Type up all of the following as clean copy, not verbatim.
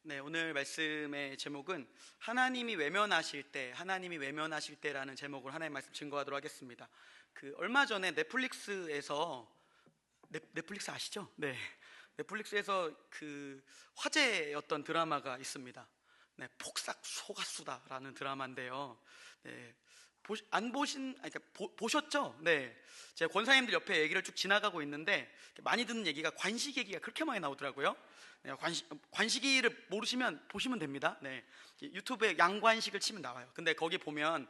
네, 오늘 말씀의 제목은 하나님이 외면하실 때라는 제목으로 하나님의 말씀 증거하도록 하겠습니다. 얼마 전에 넷플릭스에서 넷플릭스 아시죠? 네, 넷플릭스에서 화제였던 드라마가 있습니다. 네, 폭삭 소가수다라는 드라마인데요. 네, 보셨죠? 네, 제가 권사님들 옆에 얘기를 쭉 지나가고 있는데 많이 듣는 얘기가 관식 얘기가 그렇게 많이 나오더라고요. 네, 관식이를 모르시면 보시면 됩니다. 네, 유튜브에 양관식을 치면 나와요. 근데 거기 보면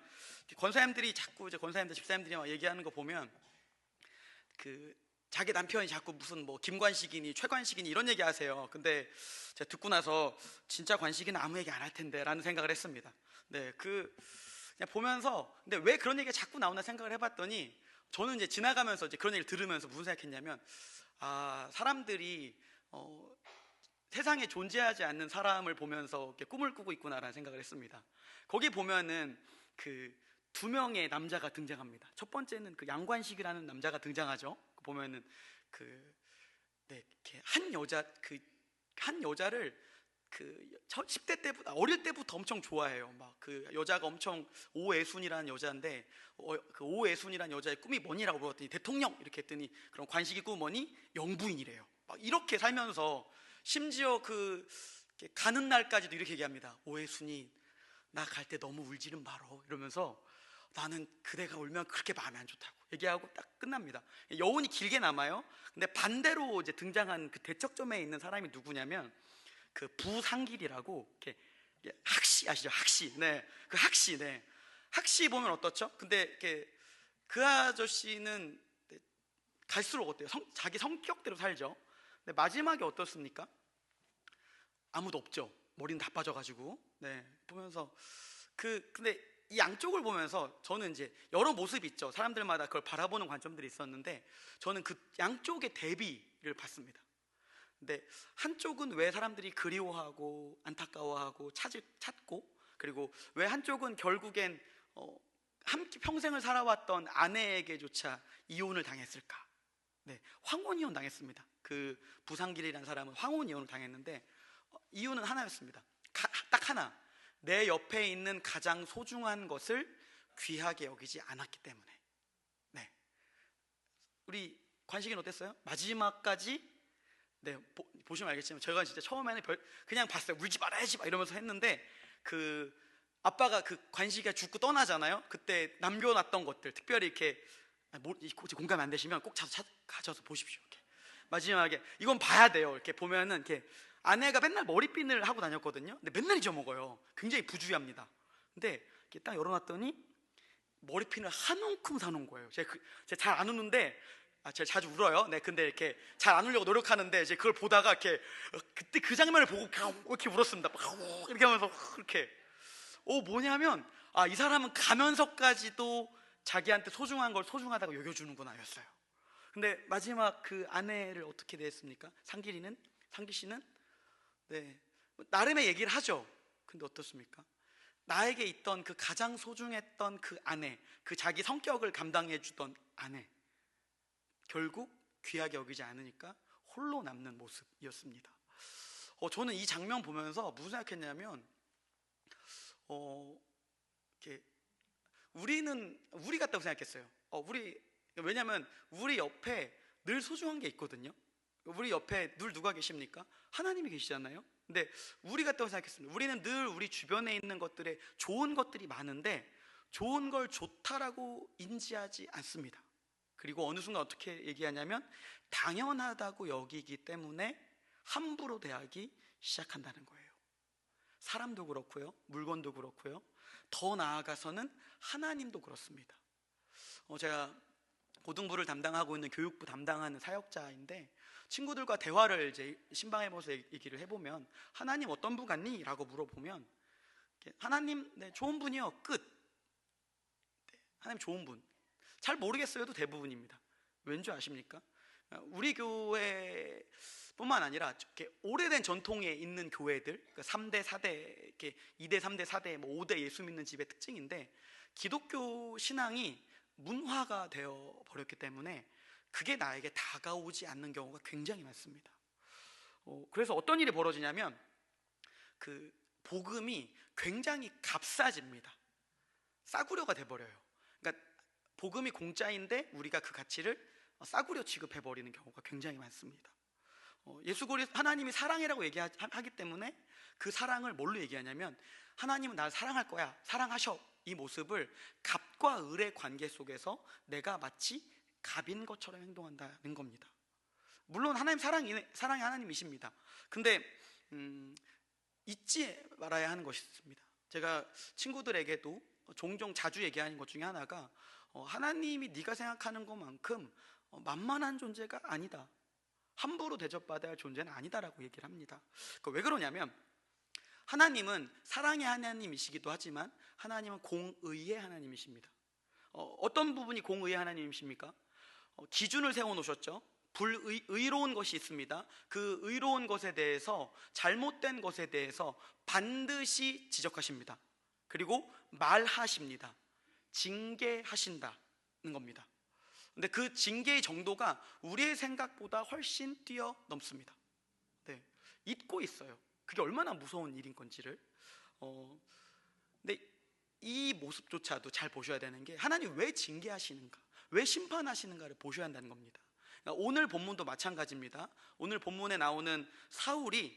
권사님들이 자꾸 권사님들 집사님들이 막 얘기하는 거 보면 자기 남편이 자꾸 무슨 뭐 김관식이니 최관식이니 이런 얘기 하세요. 근데 제가 듣고 나서 진짜 관식이는 아무 얘기 안 할 텐데 라는 생각을 했습니다. 네, 그냥 보면서 근데 왜 그런 얘기가 자꾸 나오나 생각을 해봤더니 저는 이제 지나가면서 이제 그런 얘기를 들으면서 무슨 생각했냐면 사람들이 세상에 존재하지 않는 사람을 보면서 이렇게 꿈을 꾸고 있구나라는 생각을 했습니다. 거기 보면은 두 명의 남자가 등장합니다. 첫 번째는 양관식이라는 남자가 등장하죠. 보면은 이렇게 한 여자를 10대 때부터 어릴 때부터 엄청 좋아해요. 막 여자가 엄청 오애순이라는 여자인데 오애순이라는 여자의 꿈이 뭐니라고 물었더니 대통령 이렇게 했더니 그럼 관식이 꿈이 뭐니? 영부인이래요. 막 이렇게 살면서 심지어 가는 날까지도 이렇게 얘기합니다. 오애순이 나 갈 때 너무 울지는 말어 이러면서 나는 그대가 울면 그렇게 마음이 안 좋다고 얘기하고 딱 끝납니다. 여운이 길게 남아요. 근데 반대로 이제 등장한 대척점에 있는 사람이 누구냐면 부상길이라고 이렇게 학시 아시죠? 학시. 네, 학시. 네, 학시 보면 어떻죠? 근데 그 아저씨는 갈수록 어때요? 자기 성격대로 살죠. 근데 마지막에 어떻습니까? 아무도 없죠. 머리는 다 빠져가지고. 네, 보면서 근데 이 양쪽을 보면서 저는 이제 여러 모습이 있죠. 사람들마다 그걸 바라보는 관점들이 있었는데 저는 양쪽의 대비를 봤습니다. 근데 한쪽은 왜 사람들이 그리워하고 안타까워하고 찾고 그리고 왜 한쪽은 결국엔 함께 평생을 살아왔던 아내에게조차 이혼을 당했을까? 네, 황혼이혼 당했습니다. 부상길이라는 사람은 황혼이혼을 당했는데 이유는 하나였습니다. 딱 하나. 내 옆에 있는 가장 소중한 것을 귀하게 여기지 않았기 때문에. 네, 우리 관식이는 어땠어요? 마지막까지 네, 보시면 알겠지만 제가 진짜 처음에는 그냥 봤어요. 울지 말아야지 막 이러면서 했는데 아빠가 관식이가 죽고 떠나잖아요. 그때 남겨놨던 것들 특별히 이렇게 공감 안 되시면 꼭 가져서 보십시오. 이렇게. 마지막에 이건 봐야 돼요. 이렇게 보면은 이렇게 아내가 맨날 머리핀을 하고 다녔거든요. 근데 맨날 잊어먹어요. 굉장히 부주의합니다. 근데 이렇게 딱 열어놨더니 머리핀을 한 움큼 사놓은 거예요. 제가 잘 안 우는데 제가 자주 울어요. 네, 근데 이렇게 잘 안 울려고 노력하는데 이제 그걸 보다가 이렇게 그때 그 장면을 보고 이렇게 울었습니다. 이렇게 하면서 그렇게 뭐냐면 이 사람은 가면서까지도 자기한테 소중한 걸 소중하다고 여겨주는구나 였어요. 근데 마지막 아내를 어떻게 대했습니까? 상기 씨는 네, 나름의 얘기를 하죠. 근데 어떻습니까? 나에게 있던 가장 소중했던 아내, 자기 성격을 감당해주던 아내, 결국 귀하게 여기지 않으니까 홀로 남는 모습이었습니다. 저는 이 장면 보면서 무슨 생각했냐면 우리 같다고 생각했어요. 왜냐면 우리 옆에 늘 소중한 게 있거든요. 우리 옆에 늘 누가 계십니까? 하나님이 계시잖아요. 근데 우리 같다고 생각했습니다. 우리는 늘 우리 주변에 있는 것들에 좋은 것들이 많은데 좋은 걸 좋다라고 인지하지 않습니다. 그리고 어느 순간 어떻게 얘기하냐면 당연하다고 여기기 때문에 함부로 대하기 시작한다는 거예요. 사람도 그렇고요, 물건도 그렇고요, 더 나아가서는 하나님도 그렇습니다. 제가 고등부를 담당하고 있는 교육부 담당하는 사역자인데 친구들과 대화를 이제 신방에서 얘기를 해보면 하나님 어떤 분 같니? 라고 물어보면 하나님 네, 좋은 분이요 끝. 네, 하나님 좋은 분. 잘 모르겠어요도 대부분입니다. 왠지 아십니까? 우리 교회뿐만 아니라 이렇게 오래된 전통에 있는 교회들 3대, 4대, 이렇게 2대, 3대, 4대, 5대 예수 믿는 집의 특징인데 기독교 신앙이 문화가 되어 버렸기 때문에 그게 나에게 다가오지 않는 경우가 굉장히 많습니다. 그래서 어떤 일이 벌어지냐면 그 복음이 굉장히 값싸집니다. 싸구려가 돼버려요. 그러니까 복음이 공짜인데 우리가 그 가치를 싸구려 취급해버리는 경우가 굉장히 많습니다. 예수 그리스도 하나님이 사랑이라고 얘기하기 때문에 그 사랑을 뭘로 얘기하냐면 하나님은 나를 사랑할 거야, 사랑하셔, 이 모습을 갑과 을의 관계 속에서 내가 마치 갑인 것처럼 행동한다는 겁니다. 물론 하나님 사랑의 하나님이십니다. 근데 잊지 말아야 하는 것이 있습니다. 제가 친구들에게도 종종 자주 얘기하는 것 중에 하나가 하나님이 네가 생각하는 것만큼 만만한 존재가 아니다, 함부로 대접받아야 할 존재는 아니다라고 얘기를 합니다. 왜 그러냐면 하나님은 사랑의 하나님이시기도 하지만 하나님은 공의의 하나님이십니다. 어떤 부분이 공의의 하나님이십니까? 기준을 세워놓으셨죠. 의로운 것이 있습니다. 그 의로운 것에 대해서, 잘못된 것에 대해서 반드시 지적하십니다. 그리고 말하십니다. 징계하신다는 겁니다. 근데 그 징계의 정도가 우리의 생각보다 훨씬 뛰어넘습니다. 네, 잊고 있어요. 그게 얼마나 무서운 일인 건지를. 근데 이 모습조차도 잘 보셔야 되는 게 하나님 왜 징계하시는가, 왜 심판하시는가를 보셔야 한다는 겁니다. 그러니까 오늘 본문도 마찬가지입니다. 오늘 본문에 나오는 사울이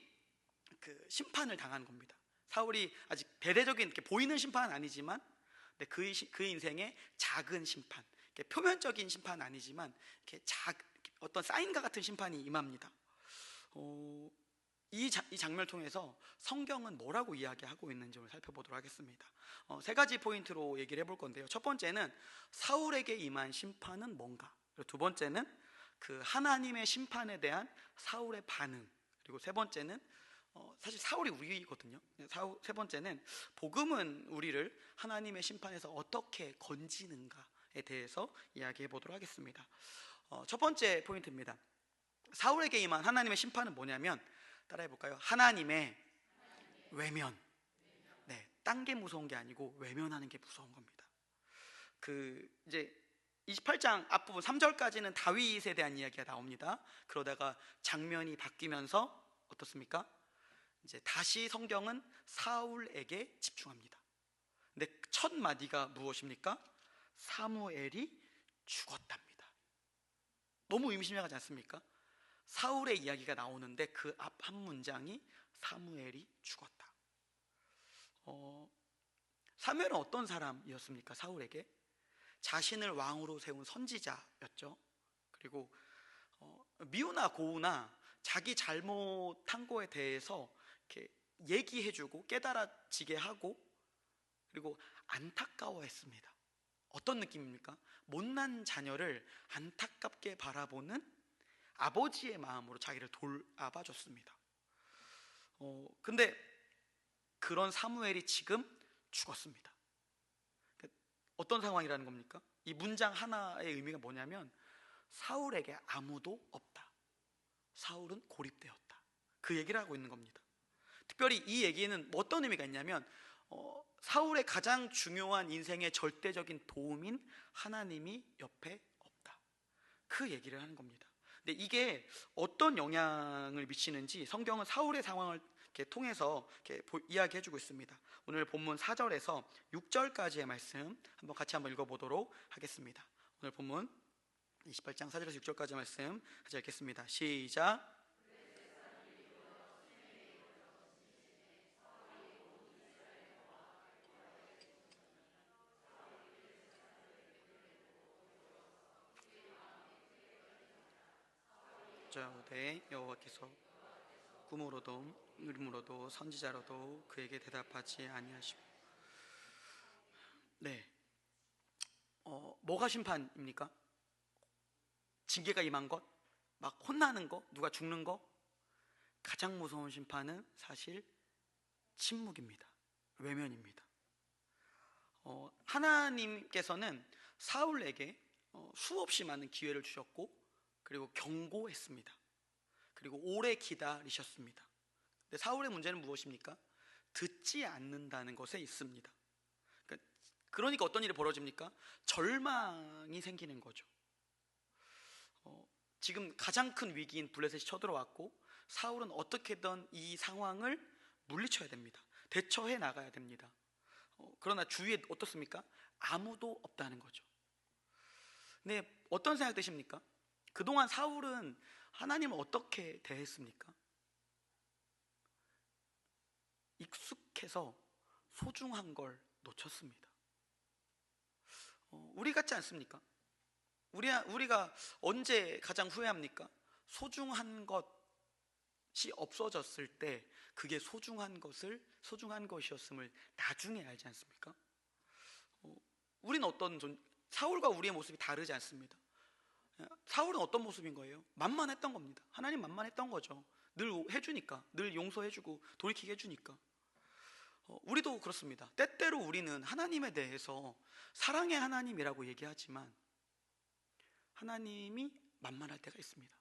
그 심판을 당한 겁니다. 사울이 아직 대대적인 이렇게 보이는 심판은 아니지만 그 인생의 작은 심판, 표면적인 심판은 아니지만 이렇게 어떤 사인과 같은 심판이 임합니다. 이 장면을 통해서 성경은 뭐라고 이야기하고 있는지 오늘 살펴보도록 하겠습니다. 세 가지 포인트로 얘기를 해볼 건데요. 첫 번째는 사울에게 임한 심판은 뭔가, 그리고 두 번째는 그 하나님의 심판에 대한 사울의 반응, 그리고 세 번째는 사실 사울이 우리거든요. 세 번째는 복음은 우리를 하나님의 심판에서 어떻게 건지는가에 대해서 이야기해 보도록 하겠습니다. 첫 번째 포인트입니다. 사울에게 임한 하나님의 심판은 뭐냐면, 따라해 볼까요? 하나님의 외면. 네, 딴 게 무서운 게 아니고 외면하는 게 무서운 겁니다. 이제 28장 앞부분 3절까지는 다윗에 대한 이야기가 나옵니다. 그러다가 장면이 바뀌면서 어떻습니까? 이제 다시 성경은 사울에게 집중합니다. 근데 첫 마디가 무엇입니까? 사무엘이 죽었답니다. 너무 의미심장하지 않습니까? 사울의 이야기가 나오는데 그 앞 한 문장이 사무엘이 죽었다. 사무엘은 어떤 사람이었습니까? 사울에게 자신을 왕으로 세운 선지자였죠. 그리고 미우나 고우나 자기 잘못한 거에 대해서 이렇게 얘기해주고 깨달아지게 하고, 그리고 안타까워했습니다. 어떤 느낌입니까? 못난 자녀를 안타깝게 바라보는 아버지의 마음으로 자기를 돌아봐줬습니다. 근데 그런 사무엘이 지금 죽었습니다. 어떤 상황이라는 겁니까? 이 문장 하나의 의미가 뭐냐면 사울에게 아무도 없다, 사울은 고립되었다, 그 얘기를 하고 있는 겁니다. 특별히 이 얘기는 어떤 의미가 있냐면 사울의 가장 중요한 인생의 절대적인 도움인 하나님이 옆에 없다, 그 얘기를 하는 겁니다. 근데 이게 어떤 영향을 미치는지 성경은 사울의 상황을 이렇게 통해서 이렇게 이야기해주고 있습니다. 오늘 본문 4절에서 6절까지의 말씀 같이 한번 읽어보도록 하겠습니다. 오늘 본문 28장 4절에서 6절까지 말씀 같이 읽겠습니다. 시작. 여호와께서 꿈으로도 이름으로도 선지자로도 그에게 대답하지 아니하시고. 네, 뭐가 심판입니까? 징계가 임한 것, 막 혼나는 것, 누가 죽는 것. 가장 무서운 심판은 사실 침묵입니다. 외면입니다. 하나님께서는 사울에게 수없이 많은 기회를 주셨고, 그리고 경고했습니다. 그리고 오래 기다리셨습니다. 근데 사울의 문제는 무엇입니까? 듣지 않는다는 것에 있습니다. 그러니까 어떤 일이 벌어집니까? 절망이 생기는 거죠. 지금 가장 큰 위기인 블레셋이 쳐들어왔고, 사울은 어떻게든 이 상황을 물리쳐야 됩니다. 대처해 나가야 됩니다. 그러나 주위에 어떻습니까? 아무도 없다는 거죠. 근데 어떤 생각 드십니까? 그동안 사울은 하나님을 어떻게 대했습니까? 익숙해서 소중한 걸 놓쳤습니다. 우리 같지 않습니까? 우리가 언제 가장 후회합니까? 소중한 것이 없어졌을 때 그게 소중한 것이었음을 나중에 알지 않습니까? 우리는 사울과 우리의 모습이 다르지 않습니다. 사울은 어떤 모습인 거예요? 만만했던 겁니다. 하나님 만만했던 거죠. 늘 해주니까, 늘 용서해주고 돌이키게 해주니까. 우리도 그렇습니다. 때때로 우리는 하나님에 대해서 사랑의 하나님이라고 얘기하지만 하나님이 만만할 때가 있습니다.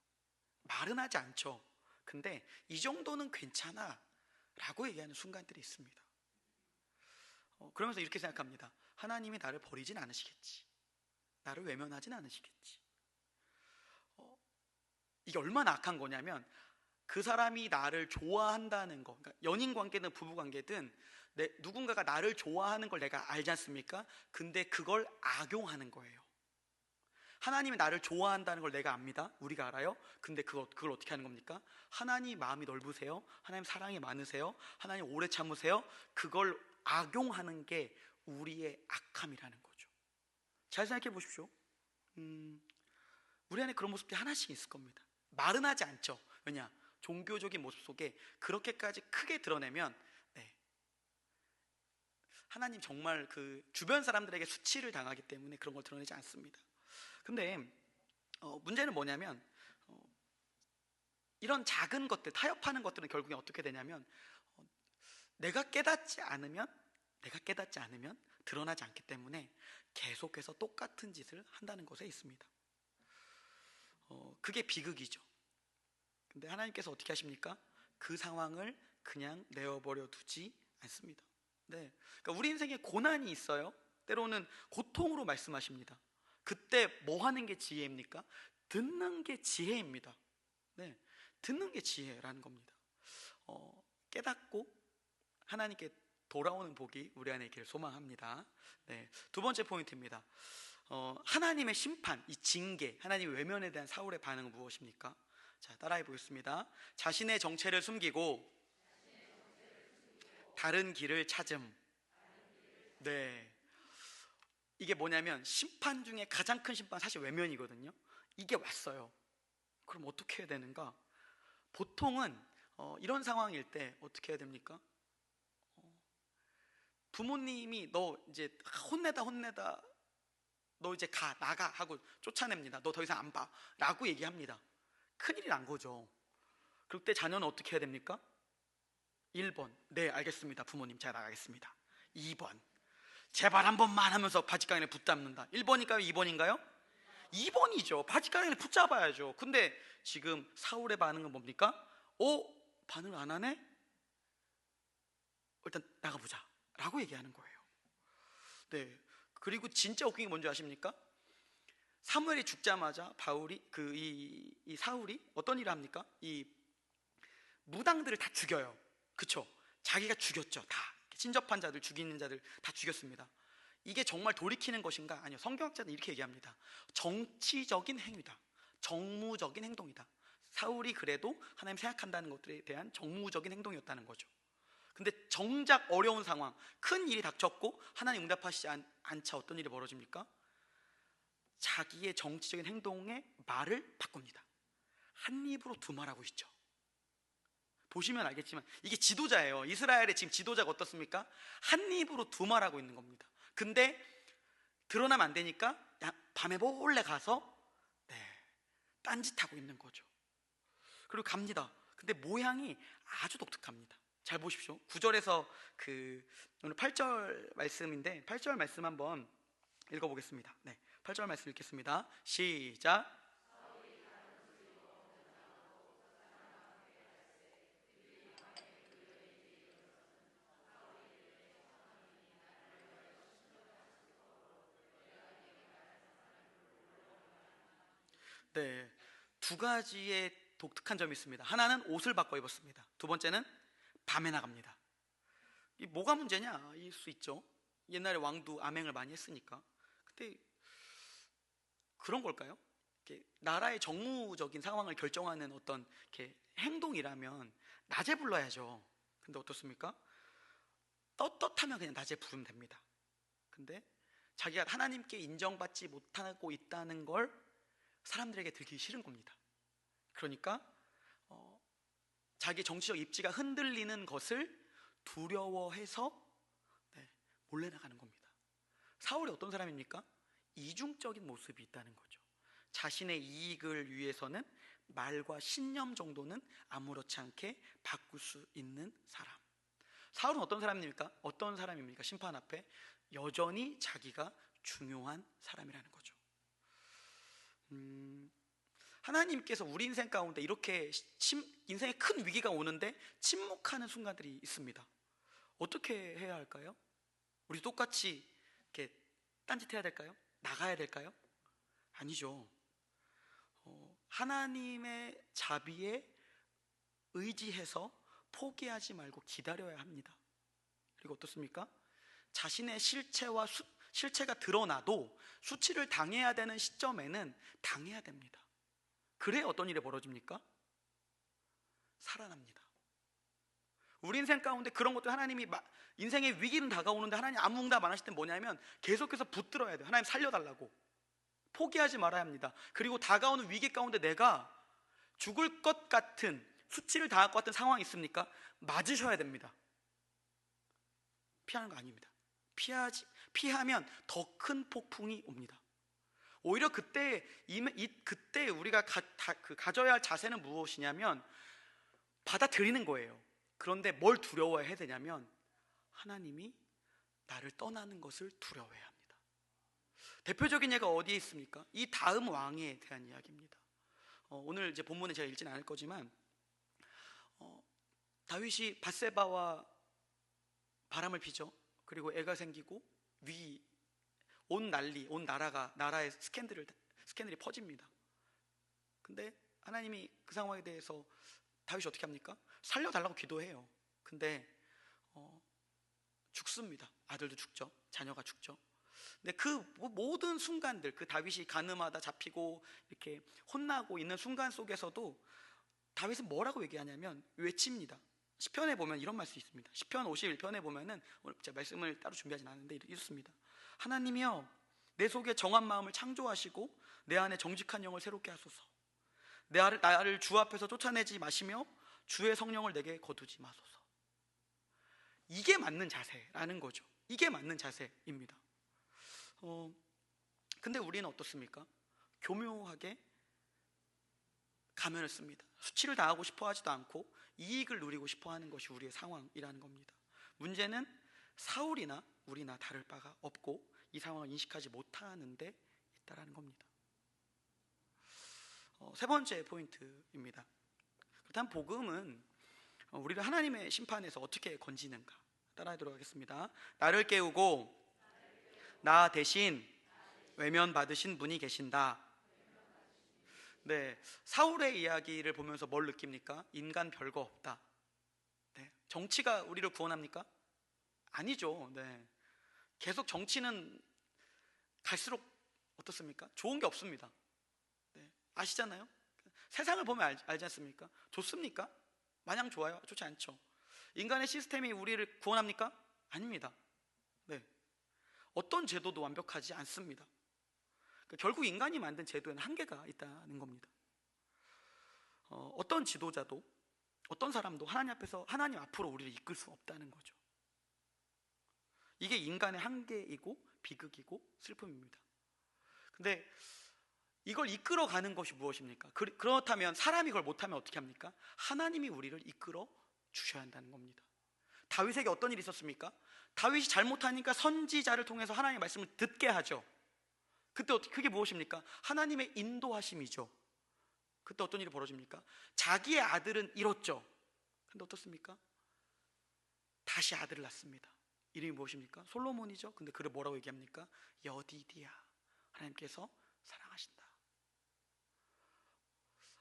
말은 하지 않죠. 근데 이 정도는 괜찮아 라고 얘기하는 순간들이 있습니다. 그러면서 이렇게 생각합니다. 하나님이 나를 버리진 않으시겠지. 나를 외면하진 않으시겠지. 이게 얼마나 악한 거냐면 그 사람이 나를 좋아한다는 거, 그러니까 연인 관계든 부부 관계든 누군가가 나를 좋아하는 걸 내가 알지 않습니까? 근데 그걸 악용하는 거예요. 하나님이 나를 좋아한다는 걸 내가 압니다. 우리가 알아요. 근데 그걸 어떻게 하는 겁니까? 하나님 마음이 넓으세요. 하나님 사랑이 많으세요. 하나님 오래 참으세요. 그걸 악용하는 게 우리의 악함이라는 거죠. 잘 생각해 보십시오. 우리 안에 그런 모습들이 하나씩 있을 겁니다. 말은 하지 않죠. 왜냐? 종교적인 모습 속에 그렇게까지 크게 드러내면 하나님 정말 그 주변 사람들에게 수치를 당하기 때문에 그런 걸 드러내지 않습니다. 근데 문제는 뭐냐면 이런 작은 것들, 타협하는 것들은 결국에 어떻게 되냐면 내가 깨닫지 않으면 드러나지 않기 때문에 계속해서 똑같은 짓을 한다는 것에 있습니다. 그게 비극이죠. 근데 하나님께서 어떻게 하십니까? 그 상황을 그냥 내어버려 두지 않습니다. 네, 그러니까 우리 인생에 고난이 있어요. 때로는 고통으로 말씀하십니다. 그때 뭐 하는 게 지혜입니까? 듣는 게 지혜입니다. 네, 듣는 게 지혜라는 겁니다. 깨닫고 하나님께 돌아오는 복이 우리 안에 있기를 소망합니다. 네, 두 번째 포인트입니다. 하나님의 심판, 이 징계, 하나님의 외면에 대한 사울의 반응은 무엇입니까? 자, 따라해 보겠습니다. 자신의 정체를 숨기고 다른 길을 찾음. 네, 이게 뭐냐면 심판 중에 가장 큰 심판 사실 외면이거든요. 이게 왔어요. 그럼 어떻게 해야 되는가? 보통은 이런 상황일 때 어떻게 해야 됩니까? 부모님이 너 이제 혼내다 너 이제 나가 하고 쫓아냅니다. 너 더 이상 안 봐 라고 얘기합니다. 큰일이 난 거죠. 그럴 때 자녀는 어떻게 해야 됩니까? 1번, 네 알겠습니다 부모님, 제가 나가겠습니다. 2번, 제발 한 번만 하면서 바지가랑이에 붙잡는다. 1번일까요? 2번인가요? 2번이죠. 바지가랑이에 붙잡아야죠. 근데 지금 사울의 반응은 뭡니까? 반응을 안 하네? 일단 나가보자 라고 얘기하는 거예요. 네, 그리고 진짜 웃긴 게 뭔지 아십니까? 사무엘이 죽자마자 이 사울이 어떤 일을 합니까? 이 무당들을 다 죽여요. 그쵸? 자기가 죽였죠. 다 친접한 자들, 죽이는 자들 다 죽였습니다. 이게 정말 돌이키는 것인가? 아니요, 성경학자는 이렇게 얘기합니다. 정치적인 행위다. 정무적인 행동이다. 사울이 그래도 하나님 생각한다는 것들에 대한 정무적인 행동이었다는 거죠. 근데 정작 어려운 상황, 큰 일이 닥쳤고 하나님 응답하시지 않자 어떤 일이 벌어집니까? 자기의 정치적인 행동의 말을 바꿉니다. 한 입으로 두 말하고 있죠. 보시면 알겠지만 이게 지도자예요. 이스라엘의 지금 지도자가 어떻습니까? 한 입으로 두 말하고 있는 겁니다. 근데 드러나면 안 되니까 밤에 몰래 가서 딴짓하고 있는 거죠. 그리고 갑니다. 근데 모양이 아주 독특합니다. 잘 보십시오. 9절에서 오늘 8절 말씀인데 8절 말씀 한번 읽어보겠습니다. 네, 8절 말씀 읽겠습니다. 시작. 네, 두 가지의 독특한 점이 있습니다. 하나는 옷을 바꿔 입었습니다. 두 번째는 밤에 나갑니다. 이 뭐가 문제냐 일 수 있죠. 옛날에 왕도 암행을 많이 했으니까. 근데 그런 걸까요? 이렇게 나라의 정무적인 상황을 결정하는 어떤 이렇게 행동이라면 낮에 불러야죠. 근데 어떻습니까? 떳떳하면 그냥 낮에 부르면 됩니다. 근데 자기가 하나님께 인정받지 못하고 있다는 걸 사람들에게 들키기 싫은 겁니다. 그러니까 자기 정치적 입지가 흔들리는 것을 두려워해서 몰래 나가는 겁니다. 사울이 어떤 사람입니까? 이중적인 모습이 있다는 거죠. 자신의 이익을 위해서는 말과 신념 정도는 아무렇지 않게 바꿀 수 있는 사람. 사울은 어떤 사람입니까? 어떤 사람입니까? 심판 앞에 여전히 자기가 중요한 사람이라는 거죠. 하나님께서 우리 인생 가운데 이렇게 인생에 큰 위기가 오는데 침묵하는 순간들이 있습니다. 어떻게 해야 할까요? 우리 똑같이 이렇게 딴짓해야 될까요? 나가야 될까요? 아니죠. 하나님의 자비에 의지해서 포기하지 말고 기다려야 합니다. 그리고 어떻습니까? 자신의 실체가 드러나도 수치를 당해야 되는 시점에는 당해야 됩니다. 그래야 어떤 일이 벌어집니까? 살아납니다. 우리 인생 가운데 그런 것들 하나님이 인생의 위기는 다가오는데 하나님 아무 응답 안 하실 때 뭐냐면 계속해서 붙들어야 돼요. 하나님 살려달라고. 포기하지 말아야 합니다. 그리고 다가오는 위기 가운데 내가 죽을 것 같은, 수치를 당할 것 같은 상황이 있습니까? 맞으셔야 됩니다. 피하는 거 아닙니다. 피하면 더 큰 폭풍이 옵니다. 오히려 그때 우리가 가져야 할 자세는 무엇이냐면 받아들이는 거예요. 그런데 뭘 두려워해야 되냐면 하나님이 나를 떠나는 것을 두려워해야 합니다. 대표적인 예가 어디에 있습니까? 이 다음 왕에 대한 이야기입니다. 오늘 이제 본문에 제가 읽지는 않을 거지만 다윗이 밧세바와 바람을 피죠. 그리고 애가 생기고 온 나라의 스캔들이 퍼집니다. 근데 하나님이 그 상황에 대해서 다윗이 어떻게 합니까? 살려달라고 기도해요. 근데 죽습니다. 아들도 죽죠. 자녀가 죽죠. 근데 그 모든 순간들, 그 다윗이 간음하다 잡히고 이렇게 혼나고 있는 순간 속에서도 다윗은 뭐라고 얘기하냐면 외칩니다. 시편에 보면 이런 말씀이 있습니다. 시편 51편에 보면은, 오늘 제가 말씀을 따로 준비하진 않았는데 이렇습니다. 하나님이여, 내 속에 정한 마음을 창조하시고 내 안에 정직한 영을 새롭게 하소서. 나를 주 앞에서 쫓아내지 마시며 주의 성령을 내게 거두지 마소서. 이게 맞는 자세라는 거죠. 이게 맞는 자세입니다. 근데 우리는 어떻습니까? 교묘하게 가면을 씁니다. 수치를 당하고 싶어 하지도 않고 이익을 누리고 싶어 하는 것이 우리의 상황이라는 겁니다. 문제는 사울이나 우리나 다를 바가 없고 이 상황을 인식하지 못하는 데 있다는 겁니다. 세 번째 포인트입니다. 그렇다면 복음은 우리를 하나님의 심판에서 어떻게 건지는가? 따라하도록 하겠습니다. 나를 깨우고 나 대신 외면받으신 분이 계신다. 네, 사울의 이야기를 보면서 뭘 느낍니까? 인간 별거 없다. 네, 정치가 우리를 구원합니까? 아니죠. 네, 계속 정치는 갈수록 어떻습니까? 좋은 게 없습니다. 네, 아시잖아요? 세상을 보면 알지 않습니까? 좋습니까? 마냥 좋아요? 좋지 않죠. 인간의 시스템이 우리를 구원합니까? 아닙니다. 네, 어떤 제도도 완벽하지 않습니다. 결국 인간이 만든 제도에는 한계가 있다는 겁니다. 어떤 지도자도 어떤 사람도 하나님 앞으로 우리를 이끌 수 없다는 거죠. 이게 인간의 한계이고 비극이고 슬픔입니다. 근데 이걸 이끌어가는 것이 무엇입니까? 그렇다면 사람이 그걸 못하면 어떻게 합니까? 하나님이 우리를 이끌어 주셔야 한다는 겁니다. 다윗에게 어떤 일이 있었습니까? 다윗이 잘못하니까 선지자를 통해서 하나님의 말씀을 듣게 하죠. 그때 그게 무엇입니까? 하나님의 인도하심이죠. 그때 어떤 일이 벌어집니까? 자기의 아들은 잃었죠. 근데 어떻습니까? 다시 아들을 낳습니다. 이름이 무엇입니까? 솔로몬이죠. 근데 그를 뭐라고 얘기합니까? 여디디야. 하나님께서 사랑하신다.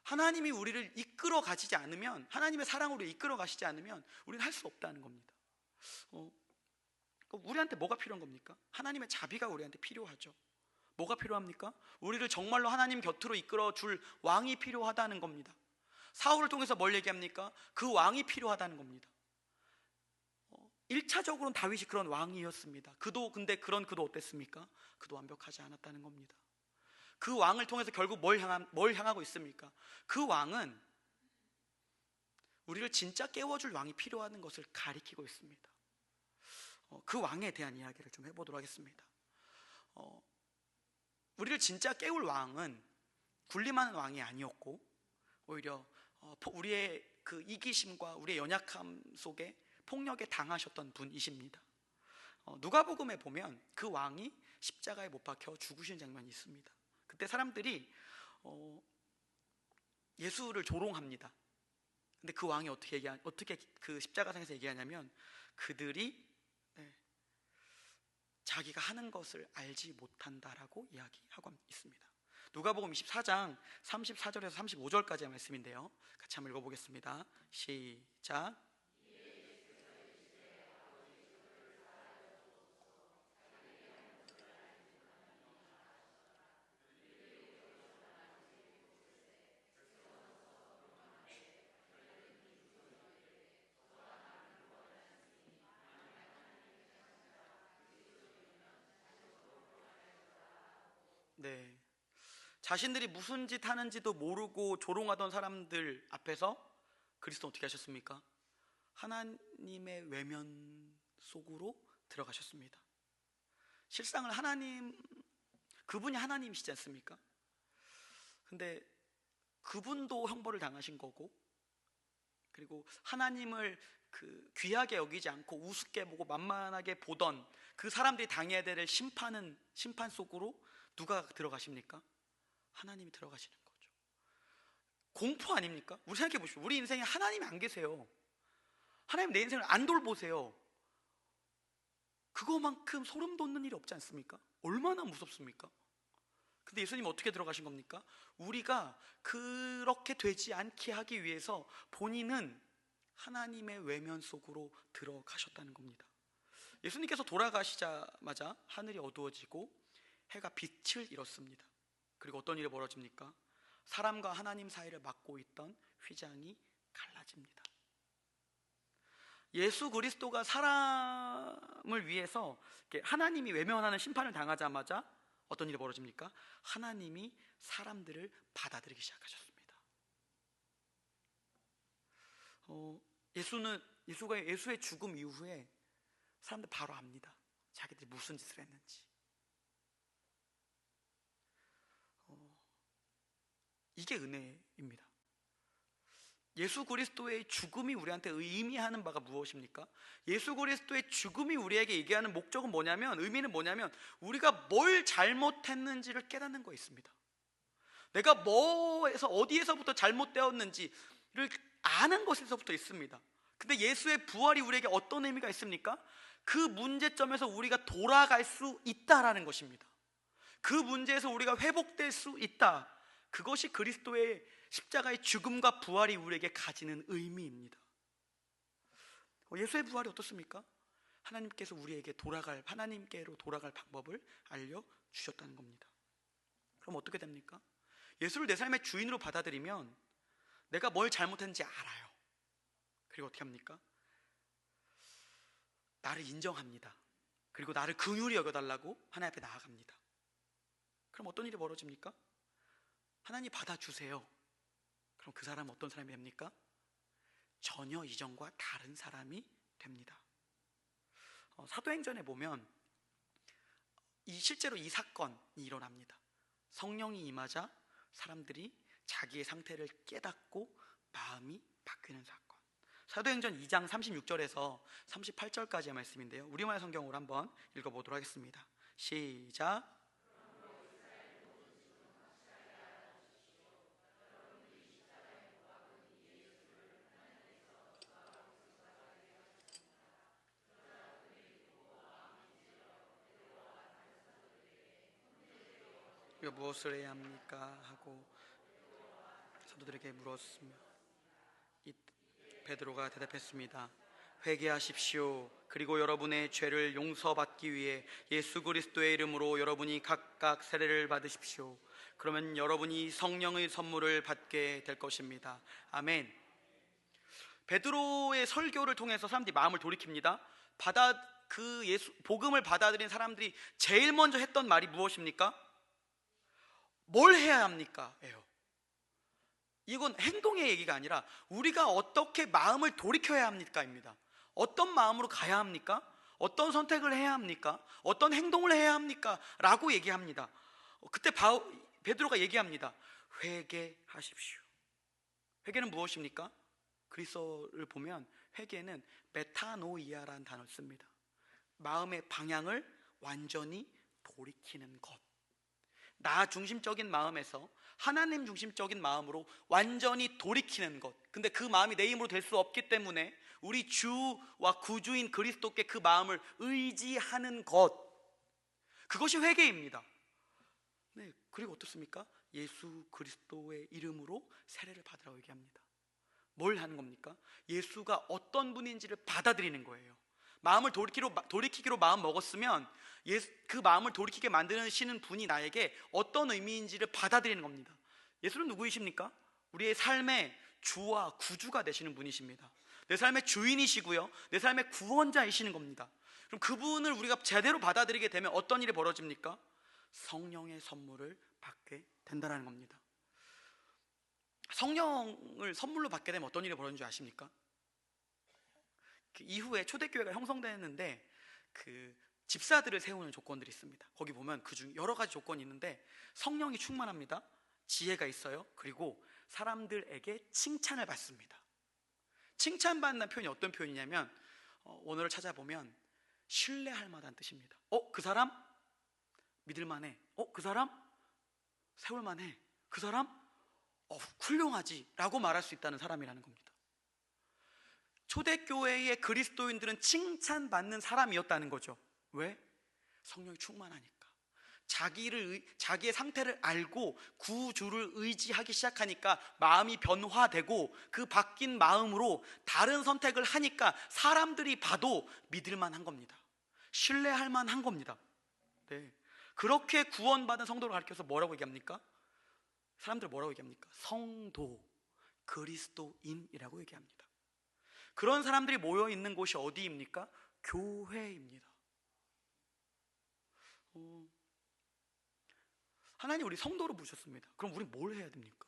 하나님이 우리를 이끌어 가시지 않으면, 하나님의 사랑으로 이끌어 가시지 않으면 우리는 할 수 없다는 겁니다. 우리한테 뭐가 필요한 겁니까? 하나님의 자비가 우리한테 필요하죠. 뭐가 필요합니까? 우리를 정말로 하나님 곁으로 이끌어 줄 왕이 필요하다는 겁니다. 사울을 통해서 뭘 얘기합니까? 그 왕이 필요하다는 겁니다. 1차적으로는 다윗이 그런 왕이었습니다. 근데 그도 어땠습니까? 그도 완벽하지 않았다는 겁니다. 그 왕을 통해서 결국 뭘 향하고 있습니까? 그 왕은 우리를 진짜 깨워줄 왕이 필요한 것을 가리키고 있습니다. 그 왕에 대한 이야기를 좀 해보도록 하겠습니다. 우리를 진짜 깨울 왕은 군림하는 왕이 아니었고, 오히려 우리의 그 이기심과 우리의 연약함 속에 폭력에 당하셨던 분이십니다. 누가복음에 보면 그 왕이 십자가에 못 박혀 죽으신 장면이 있습니다. 그때 사람들이 예수를 조롱합니다. 근데 그 왕이 어떻게 그 십자가상에서 얘기하냐면, 그들이 자기가 하는 것을 알지 못한다라고 이야기하고 있습니다. 누가복음 24장 34절에서 35절까지의 말씀인데요, 같이 한번 읽어보겠습니다. 시작. 네, 자신들이 무슨 짓 하는지도 모르고 조롱하던 사람들 앞에서 그리스도는 어떻게 하셨습니까? 하나님의 외면 속으로 들어가셨습니다. 실상은 그분이 하나님이시지 않습니까? 근데 그분도 형벌을 당하신 거고, 그리고 하나님을 귀하게 여기지 않고 우습게 보고 만만하게 보던 그 사람들이 당해야 될 심판 속으로 누가 들어가십니까? 하나님이 들어가시는 거죠. 공포 아닙니까? 우리 생각해 보십시오. 우리 인생에 하나님이 안 계세요. 하나님 내 인생을 안 돌보세요. 그거만큼 소름 돋는 일이 없지 않습니까? 얼마나 무섭습니까? 근데 예수님은 어떻게 들어가신 겁니까? 우리가 그렇게 되지 않게 하기 위해서 본인은 하나님의 외면 속으로 들어가셨다는 겁니다. 예수님께서 돌아가시자마자 하늘이 어두워지고 해가 빛을 잃었습니다. 그리고 어떤 일이 벌어집니까? 사람과 하나님 사이를 막고 있던 휘장이 갈라집니다. 예수 그리스도가 사람을 위해서 하나님이 외면하는 심판을 당하자마자 어떤 일이 벌어집니까? 하나님이 사람들을 받아들이기 시작하셨습니다. 예수의 죽음 이후에 사람들 바로 압니다. 자기들이 무슨 짓을 했는지. 이게 은혜입니다. 예수 그리스도의 죽음이 우리한테 의미하는 바가 무엇입니까? 예수 그리스도의 죽음이 우리에게 얘기하는 목적은 뭐냐면, 의미는 뭐냐면, 우리가 뭘 잘못했는지를 깨닫는 거 있습니다. 내가 어디에서부터 잘못되었는지를 아는 것에서부터 있습니다. 근데 예수의 부활이 우리에게 어떤 의미가 있습니까? 그 문제점에서 우리가 돌아갈 수 있다라는 것입니다. 그 문제에서 우리가 회복될 수 있다. 그것이 그리스도의 십자가의 죽음과 부활이 우리에게 가지는 의미입니다. 예수의 부활이 어떻습니까? 하나님께서 우리에게 하나님께로 돌아갈 방법을 알려주셨다는 겁니다. 그럼 어떻게 됩니까? 예수를 내 삶의 주인으로 받아들이면 내가 뭘 잘못했는지 알아요. 그리고 어떻게 합니까? 나를 인정합니다. 그리고 나를 긍휼히 여겨달라고 하나님 앞에 나아갑니다. 그럼 어떤 일이 벌어집니까? 하나님 받아주세요. 그럼 그 사람은 어떤 사람이 됩니까? 전혀 이전과 다른 사람이 됩니다. 사도행전에 보면 실제로 이 사건이 일어납니다. 성령이 임하자 사람들이 자기의 상태를 깨닫고 마음이 바뀌는 사건. 사도행전 2장 36절에서 38절까지의 말씀인데요, 우리말 성경으로 한번 읽어보도록 하겠습니다. 시작. 무엇을 해야 합니까? 하고 사도들에게 물었으며 베드로가 대답했습니다. 회개하십시오. 그리고 여러분의 죄를 용서받기 위해 예수 그리스도의 이름으로 여러분이 각각 세례를 받으십시오. 그러면 여러분이 성령의 선물을 받게 될 것입니다. 아멘. 베드로의 설교를 통해서 사람들이 마음을 돌이킵니다. 복음을 받아들인 사람들이 제일 먼저 했던 말이 무엇입니까? 뭘 해야 합니까? 예요. 이건 행동의 얘기가 아니라 우리가 어떻게 마음을 돌이켜야 합니까?입니다. 어떤 마음으로 가야 합니까? 어떤 선택을 해야 합니까? 어떤 행동을 해야 합니까? 라고 얘기합니다. 그때 베드로가 얘기합니다. 회개하십시오. 회개는 무엇입니까? 그리스어를 보면 회개는 메타노이아라는 단어를 씁니다. 마음의 방향을 완전히 돌이키는 것. 나 중심적인 마음에서 하나님 중심적인 마음으로 완전히 돌이키는 것. 근데 그 마음이 내 힘으로 될 수 없기 때문에 우리 주와 구주인 그리스도께 그 마음을 의지하는 것, 그것이 회개입니다. 네, 그리고 어떻습니까? 예수 그리스도의 이름으로 세례를 받으라고 얘기합니다. 뭘 하는 겁니까? 예수가 어떤 분인지를 받아들이는 거예요. 마음을 돌이키기로 마음 먹었으면 그 마음을 돌이키게 만드시는 분이 나에게 어떤 의미인지를 받아들이는 겁니다. 예수는 누구이십니까? 우리의 삶의 주와 구주가 되시는 분이십니다. 내 삶의 주인이시고요, 내 삶의 구원자이시는 겁니다. 그럼 그분을 우리가 제대로 받아들이게 되면 어떤 일이 벌어집니까? 성령의 선물을 받게 된다는 겁니다. 성령을 선물로 받게 되면 어떤 일이 벌어지는 줄 아십니까? 그 이후에 초대교회가 형성되는데 그 집사들을 세우는 조건들이 있습니다. 거기 보면 그중 여러 가지 조건이 있는데 성령이 충만합니다. 지혜가 있어요. 그리고 사람들에게 칭찬을 받습니다. 칭찬받는 표현이 어떤 표현이냐면 원어를 찾아보면 신뢰할 만한 뜻입니다. 그 사람 믿을만해. 그 사람 세울만해. 그 사람 훌륭하지 라고 말할 수 있다는 사람이라는 겁니다. 초대교회의 그리스도인들은 칭찬받는 사람이었다는 거죠. 왜? 성령이 충만하니까. 자기의 상태를 알고 구주를 의지하기 시작하니까 마음이 변화되고 그 바뀐 마음으로 다른 선택을 하니까 사람들이 봐도 믿을만한 겁니다. 신뢰할 만한 겁니다. 네. 그렇게 구원받은 성도를 가르쳐서 뭐라고 얘기합니까? 사람들 뭐라고 얘기합니까? 성도, 그리스도인이라고 얘기합니다. 그런 사람들이 모여 있는 곳이 어디입니까? 교회입니다. 하나님 우리 성도로 부르셨습니다. 그럼 우리 뭘 해야 됩니까?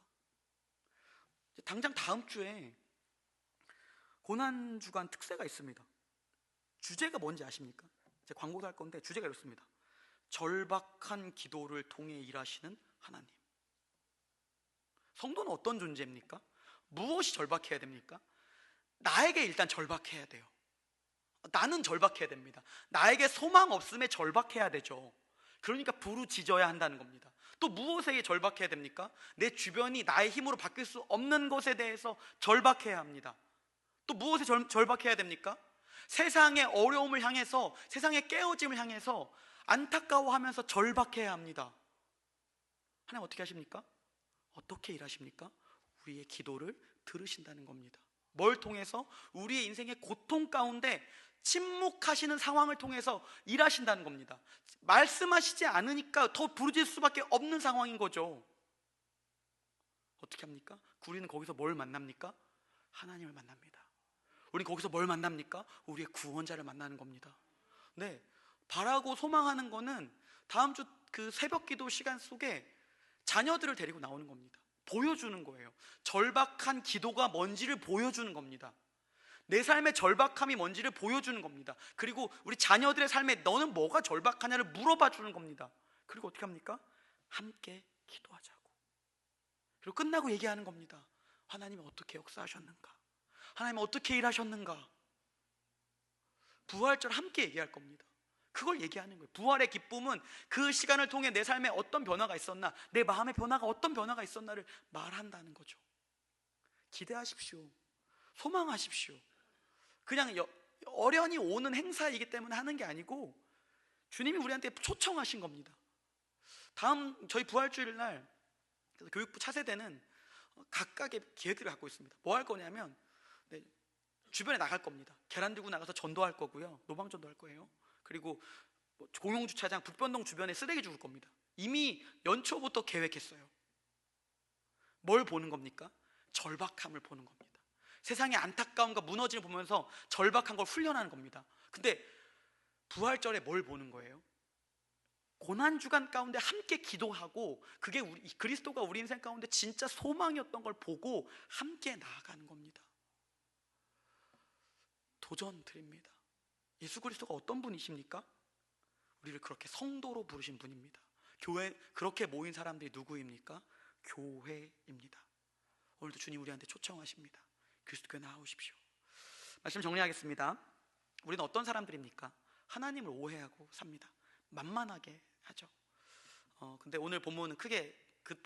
당장 다음 주에 고난주간 특세가 있습니다. 주제가 뭔지 아십니까? 제가 광고도 할 건데 주제가 이렇습니다. 절박한 기도를 통해 일하시는 하나님. 성도는 어떤 존재입니까? 무엇이 절박해야 됩니까? 나에게 일단 절박해야 돼요. 나는 절박해야 됩니다. 나에게 소망 없음에 절박해야 되죠. 그러니까 부르짖어야 한다는 겁니다. 또 무엇에 절박해야 됩니까? 내 주변이 나의 힘으로 바뀔 수 없는 것에 대해서 절박해야 합니다. 또 무엇에 절박해야 됩니까? 세상의 어려움을 향해서, 세상의 깨어짐을 향해서 안타까워하면서 절박해야 합니다. 하나님 어떻게 하십니까? 어떻게 일하십니까? 우리의 기도를 들으신다는 겁니다. 뭘 통해서? 우리의 인생의 고통 가운데 침묵하시는 상황을 통해서 일하신다는 겁니다. 말씀하시지 않으니까 더 부르짖을 수밖에 없는 상황인 거죠. 어떻게 합니까? 우리는 거기서 뭘 만납니까? 하나님을 만납니다. 우리는 거기서 뭘 만납니까? 우리의 구원자를 만나는 겁니다. 네, 바라고 소망하는 거는 다음 주 그 새벽 기도 시간 속에 자녀들을 데리고 나오는 겁니다. 보여주는 거예요. 절박한 기도가 뭔지를 보여주는 겁니다. 내 삶의 절박함이 뭔지를 보여주는 겁니다. 그리고 우리 자녀들의 삶에 너는 뭐가 절박하냐를 물어봐 주는 겁니다. 그리고 어떻게 합니까? 함께 기도하자고. 그리고 끝나고 얘기하는 겁니다. 하나님은 어떻게 역사하셨는가? 하나님은 어떻게 일하셨는가? 부활절 함께 얘기할 겁니다. 그걸 얘기하는 거예요. 부활의 기쁨은 그 시간을 통해 내 삶에 어떤 변화가 있었나, 내 마음의 변화가 어떤 변화가 있었나를 말한다는 거죠. 기대하십시오. 소망하십시오. 그냥 어련히 오는 행사이기 때문에 하는 게 아니고 주님이 우리한테 초청하신 겁니다. 다음 저희 부활주일 날 교육부 차세대는 각각의 계획들을 갖고 있습니다. 뭐 할 거냐면 주변에 나갈 겁니다. 계란 들고 나가서 전도할 거고요. 노방전도 할 거예요. 그리고 공용주차장 북변동 주변에 쓰레기 줍을 겁니다. 이미 연초부터 계획했어요. 뭘 보는 겁니까? 절박함을 보는 겁니다. 세상의 안타까움과 무너짐을 보면서 절박한 걸 훈련하는 겁니다. 근데 부활절에 뭘 보는 거예요? 고난주간 가운데 함께 기도하고, 그게 그리스도가 우리 인생 가운데 진짜 소망이었던 걸 보고 함께 나아가는 겁니다. 도전 드립니다. 예수 그리스도가 어떤 분이십니까? 우리를 그렇게 성도로 부르신 분입니다. 교회, 그렇게 모인 사람들이 누구입니까? 교회입니다. 오늘도 주님 우리한테 초청하십니다. 그리스도교회 나오십시오. 말씀 정리하겠습니다. 우리는 어떤 사람들입니까? 하나님을 오해하고 삽니다. 만만하게 하죠. 근데 오늘 본문은 크게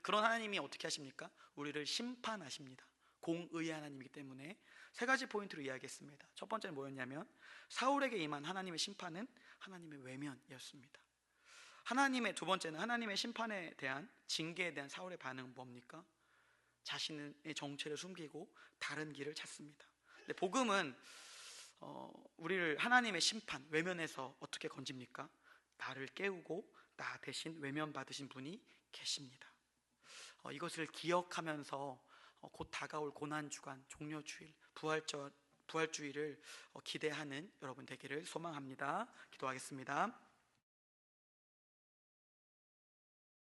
그런 하나님이 어떻게 하십니까? 우리를 심판하십니다. 공의의 하나님이기 때문에 세 가지 포인트로 이야기했습니다. 첫 번째는 뭐였냐면, 사울에게 임한 하나님의 심판은 하나님의 외면이었습니다. 두 번째는 하나님의 심판에 대한, 징계에 대한 사울의 반응은 뭡니까? 자신의 정체를 숨기고 다른 길을 찾습니다. 근데 복음은 우리를 하나님의 심판, 외면에서 어떻게 건집니까? 나를 깨우고 나 대신 외면받으신 분이 계십니다. 이것을 기억하면서 곧 다가올 고난주간, 종려주일, 부활주일을 기대하는 여러분 되기를 소망합니다. 기도하겠습니다.